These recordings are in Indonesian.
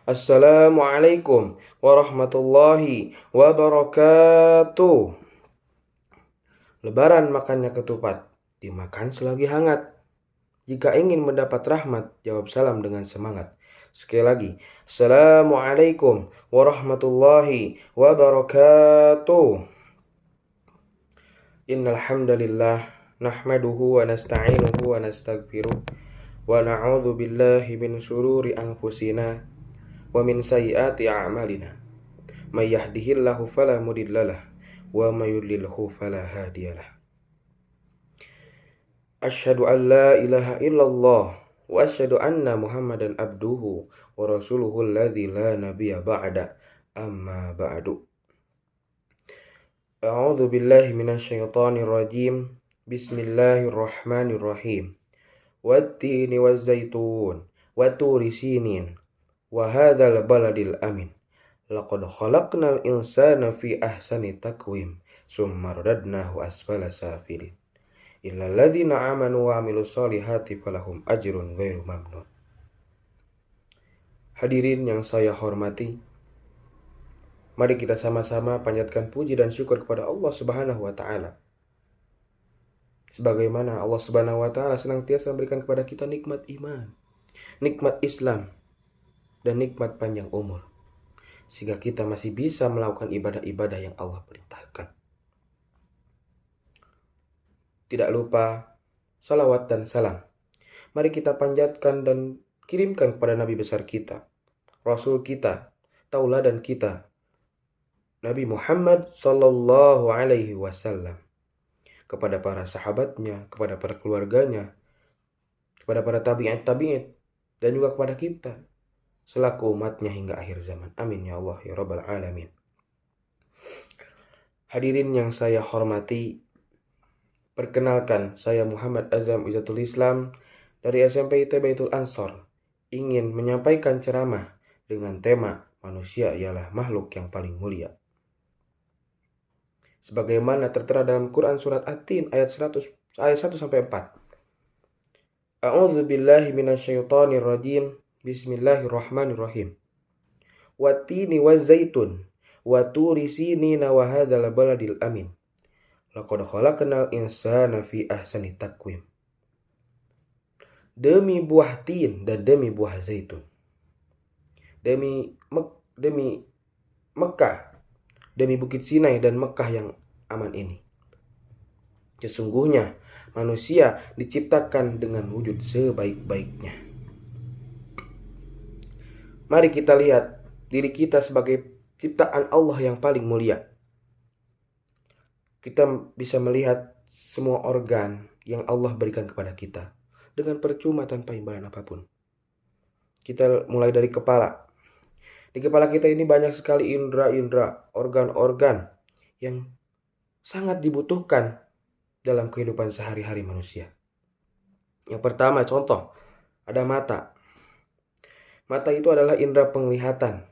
Assalamualaikum warahmatullahi wabarakatuh. Lebaran makannya ketupat, dimakan selagi hangat. Jika ingin mendapat rahmat, jawab salam dengan semangat. Sekali lagi, Assalamualaikum warahmatullahi wabarakatuh. Innal hamdalillah nahmaduhu wa nasta'inuhu wa nastaghfiruh wa na'udzu billahi min syururi anfusina wa min sayyiati a'malina. May yahdihillahu fala mudhillalah wa may yudlilhu fala hadiyalah. Asyhadu an la ilaha illallah wa asyhadu anna Muhammadan abduhu wa rasuluhu alladzi la nabiyya ba'da. Amma ba'du. A'udzu billahi minasyaitonir rajim. Bismillahirrahmanirrahim. Wattini wazzaitun wa turi sinin wa hadzal baladil amin. Laqad khalaqnal insana fi ahsani taqwim summa radadnahu asfala safilin. Illal ladzina amanu wa 'amilus solihati falahum ajrun ghairu mamnun. Hadirin yang saya hormati, mari kita sama-sama panjatkan puji dan syukur kepada Allah Subhanahu wa taala. Sebagaimana Allah Subhanahu wa taala senantiasa memberikan kepada kita nikmat iman, nikmat Islam, dan nikmat panjang umur, sehingga kita masih bisa melakukan ibadah-ibadah yang Allah perintahkan. Tidak lupa salawat dan salam mari kita panjatkan dan kirimkan kepada Nabi besar kita, Rasul kita, tauladan kita, Nabi Muhammad sallallahu alaihi wasallam, kepada para sahabatnya, kepada para keluarganya, kepada para tabi'in, dan juga kepada kita selaku umatnya hingga akhir zaman. Amin ya Allah ya Rabbal Alamin. Hadirin yang saya hormati, perkenalkan saya Muhammad Azam Izzatul Islam dari SMP IT Baitul Ansor, ingin menyampaikan ceramah dengan tema manusia ialah makhluk yang paling mulia. Sebagaimana tertera dalam Quran surat At-Tin ayat 1 sampai 4. A'udzu billahi minasyaitonir rajim. Bismillahirrahmanirrahim. Wattini wazzaitun wa turi sinin wa hadzal baladil amin. Laqad khalaqnal insana fi ahsani taqwim. Demi buah tin dan demi buah zaitun. Demi Mekah, demi Bukit Sinai dan Mekah yang aman ini. Sesungguhnya manusia diciptakan dengan wujud sebaik-baiknya. Mari kita lihat diri kita sebagai ciptaan Allah yang paling mulia. Kita bisa melihat semua organ yang Allah berikan kepada kita dengan percuma tanpa imbalan apapun. Kita mulai dari kepala. Di kepala kita ini banyak sekali indera-indera, organ-organ yang sangat dibutuhkan dalam kehidupan sehari-hari manusia. Yang pertama, contoh, ada mata. Mata itu adalah indera penglihatan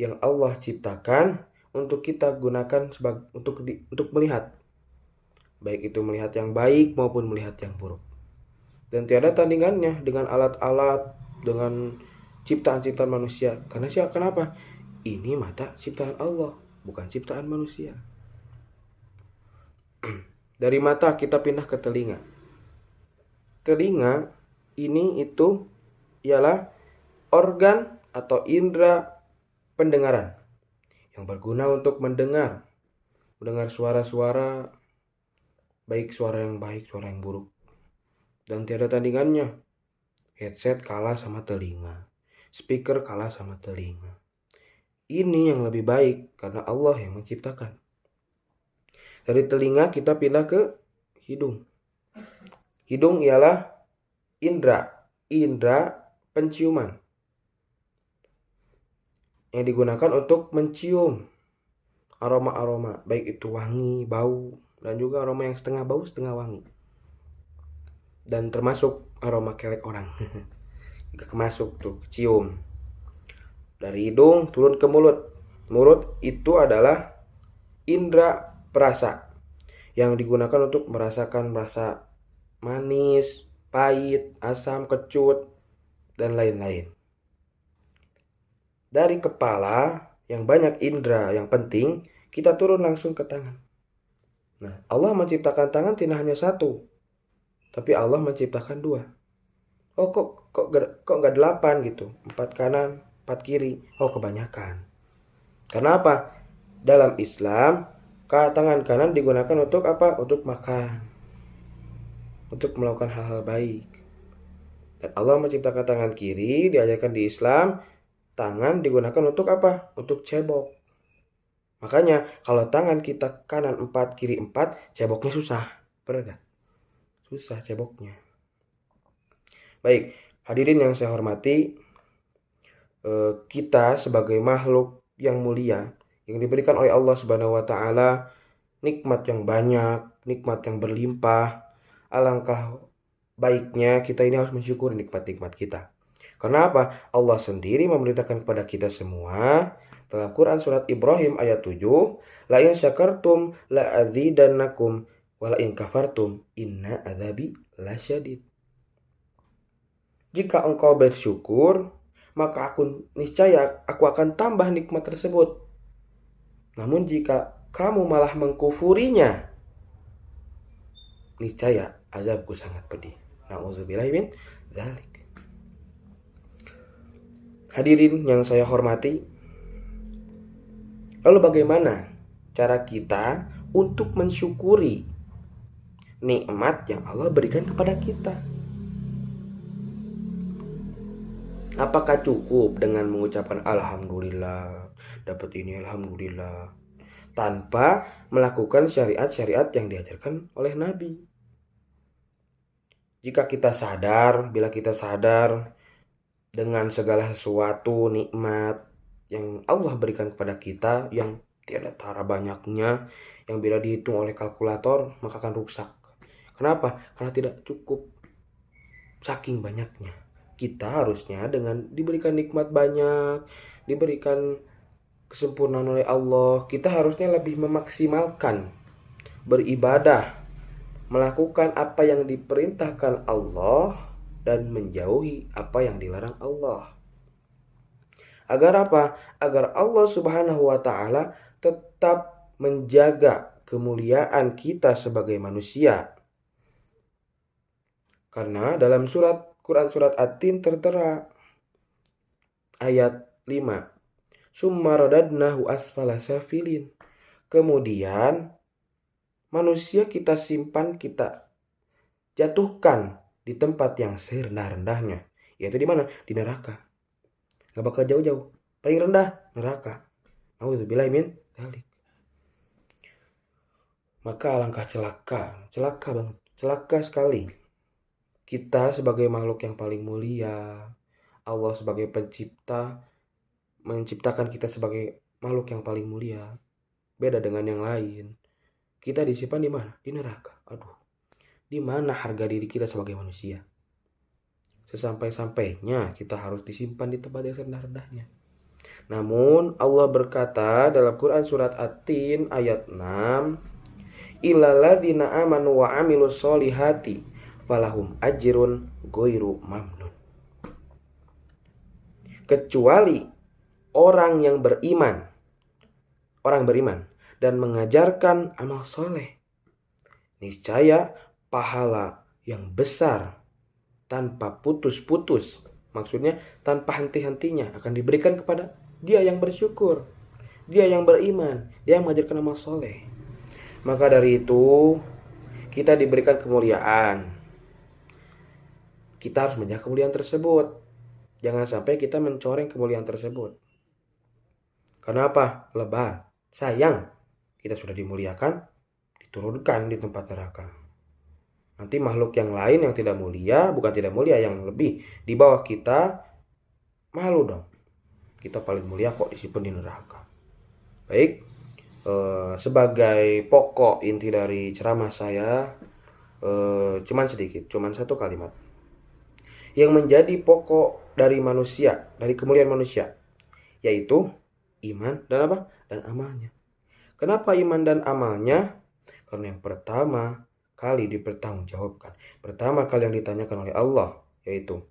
yang Allah ciptakan untuk kita gunakan untuk melihat. Baik itu melihat yang baik maupun melihat yang buruk. Dan tiada tandingannya dengan alat-alat, dengan ciptaan-ciptaan manusia. Kenapa? Ini mata ciptaan Allah, bukan ciptaan manusia. Dari mata kita pindah ke telinga. Telinga itu ialah organ atau indera pendengaran yang berguna untuk mendengar suara-suara, baik suara yang baik, suara yang buruk. Dan tiada tandingannya. Headset kalah sama telinga, speaker kalah sama telinga. Ini yang lebih baik karena Allah yang menciptakan. Dari telinga kita pindah ke hidung. Hidung ialah indera penciuman yang digunakan untuk mencium aroma-aroma, baik itu wangi, bau, dan juga aroma yang setengah bau, setengah wangi. Dan termasuk aroma kelek orang. Jika kemasuk tuh, cium. Dari hidung turun ke mulut. Mulut itu adalah indera perasa yang digunakan untuk merasakan rasa manis, pahit, asam, kecut, dan lain-lain. Dari kepala yang banyak indera yang penting, kita turun langsung ke tangan. Nah, Allah menciptakan tangan tidak hanya satu, tapi Allah menciptakan dua. Oh, kok nggak 8 gitu? 4 kanan, 4 kiri. Oh, kebanyakan. Karena apa? Dalam Islam, tangan kanan digunakan untuk apa? Untuk makan, untuk melakukan hal-hal baik. Dan Allah menciptakan tangan kiri, diajarkan di Islam, tangan digunakan untuk apa? Untuk cebok. Makanya kalau tangan kita kanan 4, kiri 4, ceboknya susah. Benar gak? Susah ceboknya. Baik, hadirin yang saya hormati, kita sebagai makhluk yang mulia, yang diberikan oleh Allah Subhanahu wa Ta'ala nikmat yang banyak, nikmat yang berlimpah. Alangkah baiknya kita ini harus mensyukuri nikmat-nikmat kita. Karena apa? Allah sendiri memerintahkan kepada kita semua dalam Quran surat Ibrahim ayat 7, la in syakartum la azidannakum wa la in kafartum inna adzabi lasyadid. Jika engkau bersyukur, maka niscaya aku akan tambah nikmat tersebut. Namun jika kamu malah mengkufurinya, niscaya azabku sangat pedih. Nauzubillahi min dzalik. Hadirin yang saya hormati, lalu bagaimana cara kita untuk mensyukuri nikmat yang Allah berikan kepada kita? Apakah cukup dengan mengucapkan alhamdulillah, dapat ini alhamdulillah, tanpa melakukan syariat-syariat yang diajarkan oleh Nabi? Bila kita sadar dengan segala sesuatu nikmat yang Allah berikan kepada kita yang tiada tara banyaknya, yang bila dihitung oleh kalkulator maka akan rusak. Kenapa? Karena tidak cukup saking banyaknya. Kita harusnya dengan diberikan nikmat banyak, diberikan kesempurnaan oleh Allah, kita harusnya lebih memaksimalkan beribadah, melakukan apa yang diperintahkan Allah dan menjauhi apa yang dilarang Allah. Agar apa? Agar Allah Subhanahu wa Ta'ala tetap menjaga kemuliaan kita sebagai manusia. Karena dalam Quran surat At-Tin tertera ayat 5, summa radadnahu asfala safilin. Kemudian manusia kita simpan, kita jatuhkan di tempat yang serendah-rendahnya, yaitu di mana? Di neraka. Gak bakal jauh-jauh, paling rendah neraka. Nauzubillahi min dzalik. Maka alangkah celaka banget, celaka sekali kita sebagai makhluk yang paling mulia. Allah sebagai pencipta menciptakan kita sebagai makhluk yang paling mulia, beda dengan yang lain. Kita disimpan di mana? Di neraka. Aduh, di mana harga diri kita sebagai manusia? Sesampai-sampainya kita harus disimpan di tempat yang serendah-rendahnya. Namun Allah berkata dalam Quran surat At-Tin ayat 6, illal ladzina amanu wa amilus solihati falahum ajrun ghairu mamnun. Kecuali orang beriman dan mengajarkan amal soleh, niscaya pahala yang besar tanpa putus-putus, maksudnya tanpa henti-hentinya, akan diberikan kepada dia yang bersyukur, dia yang beriman, dia yang mengajarkan amal soleh. Maka dari itu kita diberikan kemuliaan, kita harus menjaga kemuliaan tersebut. Jangan sampai kita mencoreng kemuliaan tersebut. Karena apa? Lebar, sayang, kita sudah dimuliakan, diturunkan di tempat neraka. Nanti makhluk yang lain yang tidak mulia, bukan tidak mulia, yang lebih di bawah kita, malu dong. Kita paling mulia kok disimpan di neraka. Baik, sebagai pokok inti dari ceramah saya, cuman sedikit, cuman satu kalimat. Yang menjadi pokok dari manusia, dari kemuliaan manusia, yaitu iman dan apa? Dan amalnya. Kenapa iman dan amalnya? Karena yang pertama kali dipertanggungjawabkan, pertama kali yang ditanyakan oleh Allah, yaitu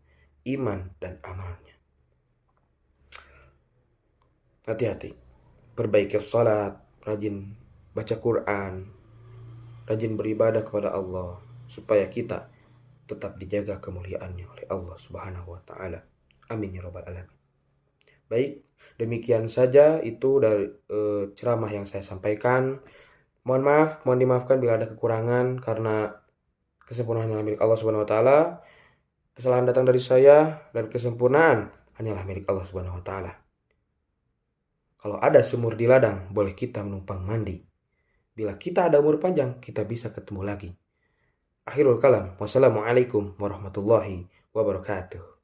iman dan amalnya. hati-hati. Perbaiki salat, rajin baca Quran, rajin beribadah kepada Allah, supaya kita tetap dijaga kemuliaannya oleh Allah Subhanahu wa taala. Amin ya rabbal alamin. Baik, demikian saja itu dari ceramah yang saya sampaikan. Mohon maaf, mohon dimaafkan bila ada kekurangan karena kesempurnaan hanyalah milik Allah Subhanahu wa taala. Kesalahan datang dari saya dan kesempurnaan hanyalah milik Allah Subhanahu wa taala. Kalau ada sumur di ladang, boleh kita menumpang mandi. Bila kita ada umur panjang, kita bisa ketemu lagi. Akhirul kalam. Wassalamualaikum warahmatullahi wabarakatuh.